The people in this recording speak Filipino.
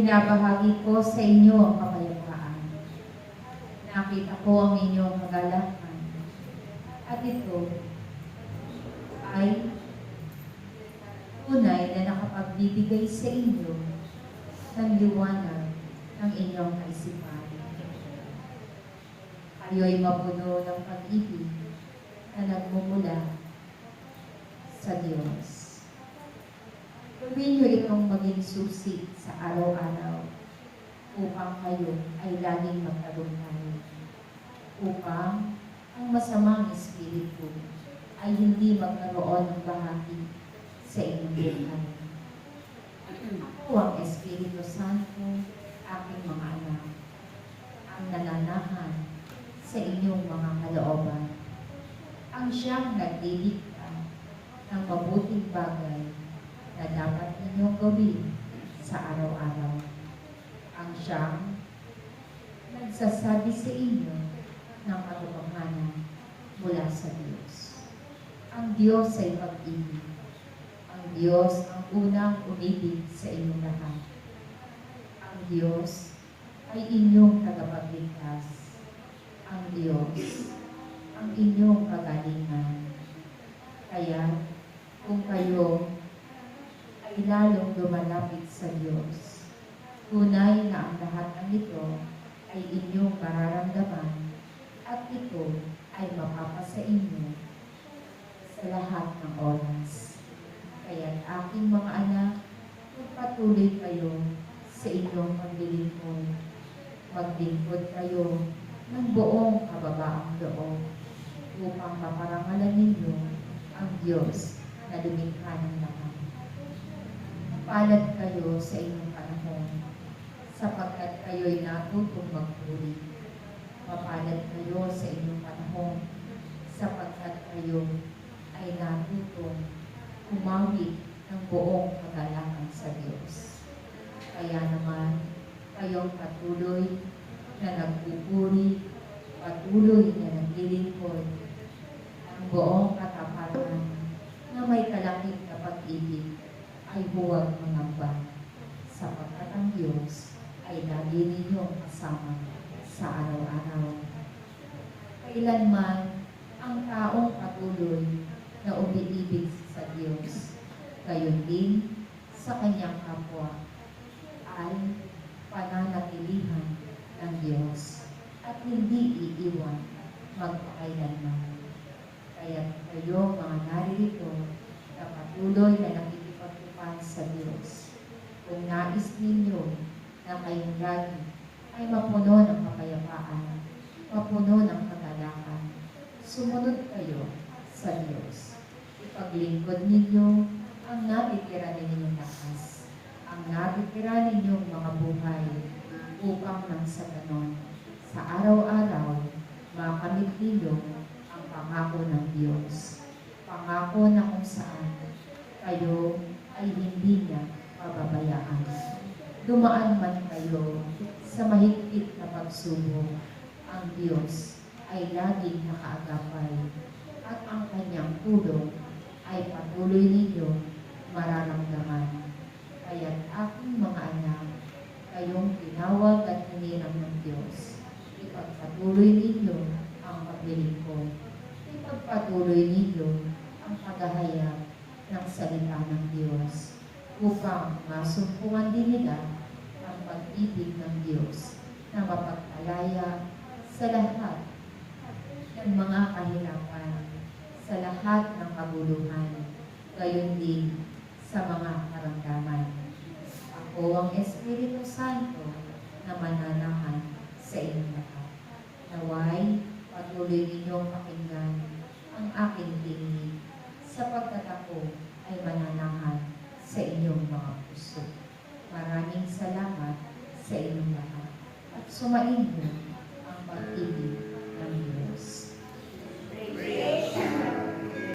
Ibinabahagi ko sa inyo ang kapayapaan. Nakita ko ang inyong kagalakan. At ito ay tunay na nakapagbibigay sa inyo ng liwanag ng inyong kaisipan. Kayo'y mapuno ng pag-ibig na nagmumula sa Diyos. Gawin niyo itong maging susi sa araw-araw upang kayo ay laging magtagumpay, upang ang masamang espiritu ay hindi magkaroon ng bahagi sa inyong buhay. Ako ang Espiritu Santo, aking mga anak, ang nananahan sa inyong mga kalooban, ang siyang nagdidikta ng mabuting bagay na dapat ninyong gawin sa araw-araw. Ang siyang nagsasabi sa inyo ng katotohanan mula sa Diyos. Ang Diyos ay pag-ibig. Ang Diyos ang unang umibig sa inyong lahat. Ang Diyos ay inyong tagapagligtas. Ang Diyos ang inyong kagalingan. Kaya kung kayo ay lalong lumalapit sa Diyos, tunay na ang lahat ng ito ay inyong mararamdaman at ito ay mapapasa inyo sa lahat ng oras. Kaya't aking mga anak, magpatuloy kayo sa inyong paglilingkod. Maglingkod kayo ng buong kababaang loob upang maparangalan ninyo ang Diyos na lumikha ng lahat. Palad kayo sa inyong panahon, sapagkat kayo'y natutong magpuri. Mapalad kayo sa inyong panahon, sapagkat kayo ay natutong umawit ng buong kagalakan sa Diyos. Kaya naman, kayong patuloy na nagpupuri, patuloy na naglilingkod, ang buong katapatan na may kalakip na pag-ibig ay huwag mangamba, sapagkat ang Diyos ay lagi ninyong kasama sa araw-araw. Kailanman ang taong patuloy na umiibig sa Diyos, gayon din sa kanyang kapwa, ay pananatilihan ng Diyos at hindi iiwan magpakailanman. Kaya kayo mga naririto na patuloy na nakikipagtupan sa Diyos, kung nais ninyo na kayong lagi ay mapuno ng kapayapaan, mapuno ng kagalakan, sumunod kayo sa Diyos. Ipaglingkod ninyo ang natitira ninyong lakas, ang natitira ninyong mga buhay, upang nang sa ganon, sa araw-araw, makamit ninyo ang pangako ng Diyos. Pangako na kung saan kayo ay hindi niya pababayaan. Dumaan man kayo sa mahigpit na pagsubok, ang Diyos ay laging nakaagapay at ang kanyang tulong ay patuloy ninyo mararamdaman. Kaya't aking mga anak, kayong tinawag at hiniram ng Diyos, ipagpatuloy ninyo ang paglilingkod. Ipagpatuloy ninyo ang paghahayag ng salita ng Diyos upang masumpungan din nila ang pag-ibig ng Diyos na mapagpalaya sa lahat ng mga kahirapan, sa lahat ng kabuluhan, gayon din sa mga karamdaman. Ako ang Espiritu Santo na mananahan sa inyong lahat. Naway, patuloy ninyong pakinggan ang aking tinig, sapagkat ako ay mananahan sa inyong mga puso. Maraming salamat sa inyong lahat at sumainyo